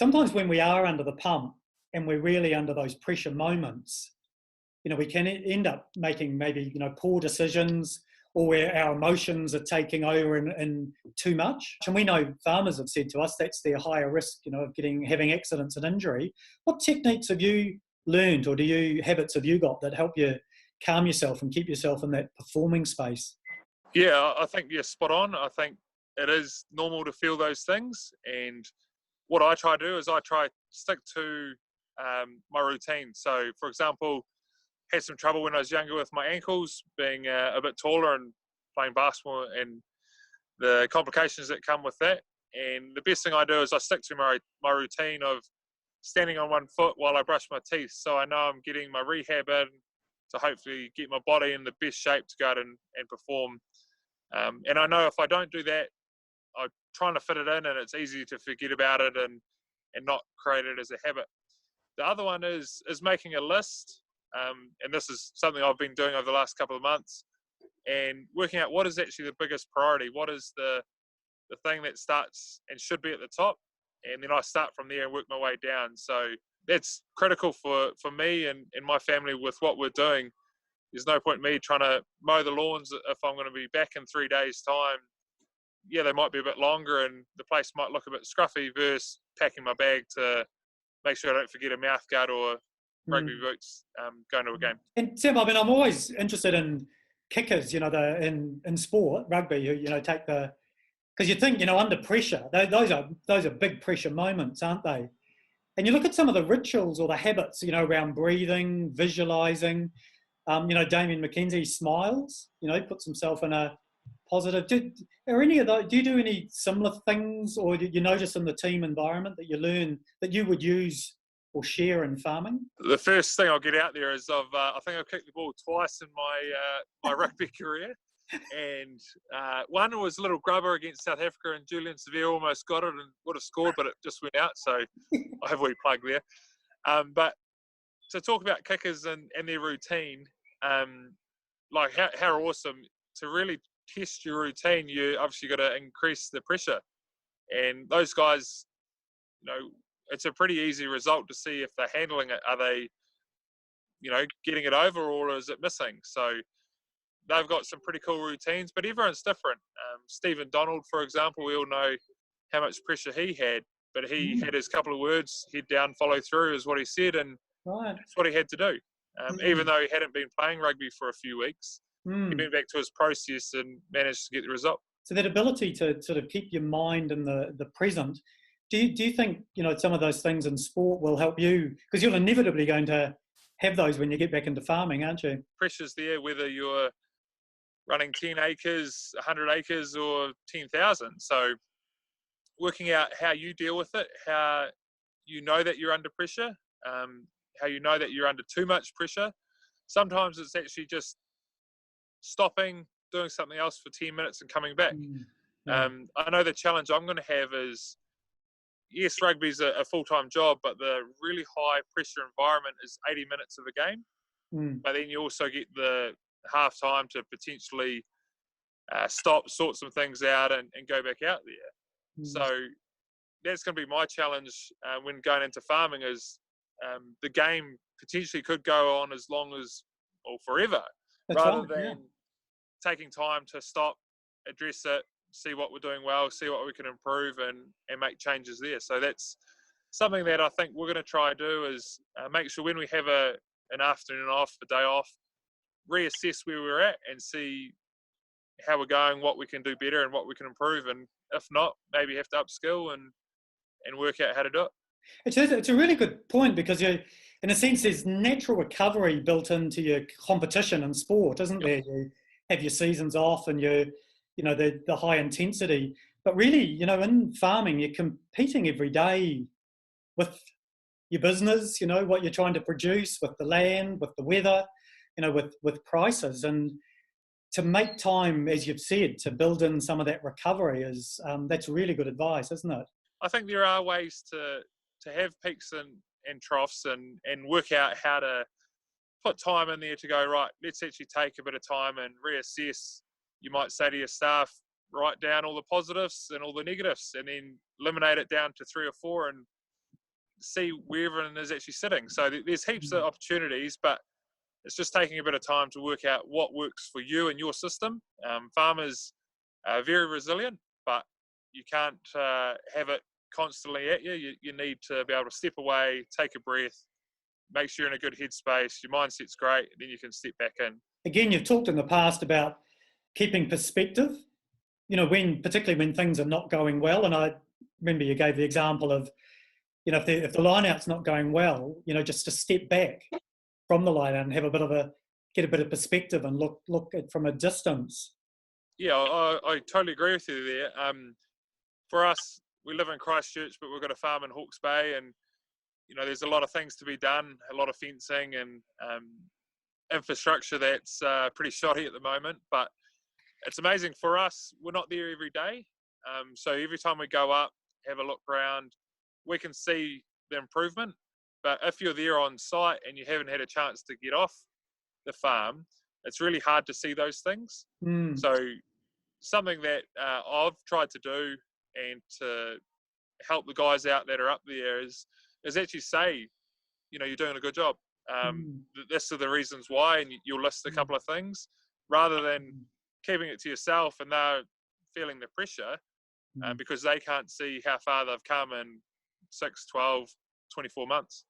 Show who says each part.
Speaker 1: sometimes when we are under the pump and we're really under those pressure moments, we can end up making maybe, poor decisions, or where our emotions are taking over and too much. And we know farmers have said to us that's their higher risk, of having accidents and injury. What techniques have you learned, or habits have you got that help you calm yourself and keep yourself in that performing space?
Speaker 2: Yeah, I think you're spot on. I think it is normal to feel those things. And what I try to do is I try to stick to my routine. So, for example, had some trouble when I was younger with my ankles, being a bit taller and playing basketball and the complications that come with that. And the best thing I do is I stick to my routine of standing on one foot while I brush my teeth. So I know I'm getting my rehab in to hopefully get my body in the best shape to go out and perform. And I know if I don't do that, I'm trying to fit it in and it's easy to forget about it and not create it as a habit. The other one is making a list. And this is something I've been doing over the last couple of months, and working out what is actually the biggest priority, what is the thing that starts and should be at the top, and then I start from there and work my way down. So that's critical for me and my family with what we're doing. There's no point in me trying to mow the lawns if I'm going to be back in 3 days' time. Yeah, they might be a bit longer and the place might look a bit scruffy versus packing my bag to make sure I don't forget a mouth guard or rugby boots going to a game.
Speaker 1: And Sam, I mean, I'm always interested in kickers, in sport, rugby, who, take because you think, under pressure, those are big pressure moments, aren't they? And you look at some of the rituals or the habits, around breathing, visualising. Damien McKenzie smiles, puts himself in a positive. Do you do any similar things, or do you notice in the team environment that you learn that you would use or share in farming?
Speaker 2: The first thing I'll get out there is I think I've kicked the ball twice in my rugby career. And one was a little grubber against South Africa, and Julian Seville almost got it and would have scored, but it just went out. So I have a wee plug there. But to talk about kickers and their routine, like how awesome to really test your routine. You obviously got to increase the pressure, and those guys, it's a pretty easy result to see if they're handling it. Are they, getting it over, or is it missing? So they've got some pretty cool routines, but everyone's different. Stephen Donald, for example, we all know how much pressure he had, but he had his couple of words, head down, follow through is what he said, and that's what he had to do. Even though he hadn't been playing rugby for a few weeks, he went back to his process and managed to get the result.
Speaker 1: So that ability to sort of keep your mind in the present, do you think, some of those things in sport will help you? Because you're inevitably going to have those when you get back into farming, aren't you?
Speaker 2: Pressure's there, whether you're running 10 acres, 100 acres or 10,000. So working out how you deal with it, how you know that you're under pressure, how you know that you're under too much pressure. Sometimes it's actually just stopping, doing something else for 10 minutes and coming back. I know the challenge I'm going to have is, yes, rugby's a full-time job, but the really high pressure environment is 80 minutes of a game. But then you also get the half time to potentially stop, sort some things out and go back out there. So that's going to be my challenge when going into farming is the game potentially could go on as long as, or forever, rather than taking time to stop, address it, see what we're doing well, see what we can improve and make changes there. So that's something that I think we're going to try to do is make sure when we have an afternoon off, a day off, reassess where we're at and see how we're going, what we can do better and what we can improve. And if not, maybe have to upskill and work out how to do it.
Speaker 1: It's a really good point, because in a sense, there's natural recovery built into your competition in sport, isn't there? You have your seasons off and the high intensity, but really, in farming, you're competing every day with your business, what you're trying to produce, with the land, with the weather, with prices. And to make time, as you've said, to build in some of that recovery that's really good advice, isn't it?
Speaker 2: I think there are ways to have peaks and troughs and work out how to put time in there to go, right, let's actually take a bit of time and reassess. You might say to your staff, write down all the positives and all the negatives and then eliminate it down to 3 or 4 and see where everyone is actually sitting. So there's heaps of opportunities, but it's just taking a bit of time to work out what works for you and your system. Farmers are very resilient, but you can't have it constantly at you. You need to be able to step away, take a breath, make sure you're in a good headspace, your mindset's great, and then you can step back in.
Speaker 1: Again, you've talked in the past about keeping perspective, particularly when things are not going well. And I remember you gave the example of, if the line out's not going well, just to step back from the line out and have get a bit of perspective and look at from a distance.
Speaker 2: Yeah, I totally agree with you there. For us, we live in Christchurch, but we've got a farm in Hawke's Bay, and there's a lot of things to be done, a lot of fencing and infrastructure that's pretty shoddy at the moment. But it's amazing for us. We're not there every day, so every time we go up, have a look around, we can see the improvement. But if you're there on site and you haven't had a chance to get off the farm, it's really hard to see those things. So something that I've tried to do and to help the guys out that are up there is actually say, you're doing a good job. This are the reasons why, and you'll list a couple of things, rather than keeping it to yourself and they're feeling the pressure because they can't see how far they've come in 6, 12, 24 months.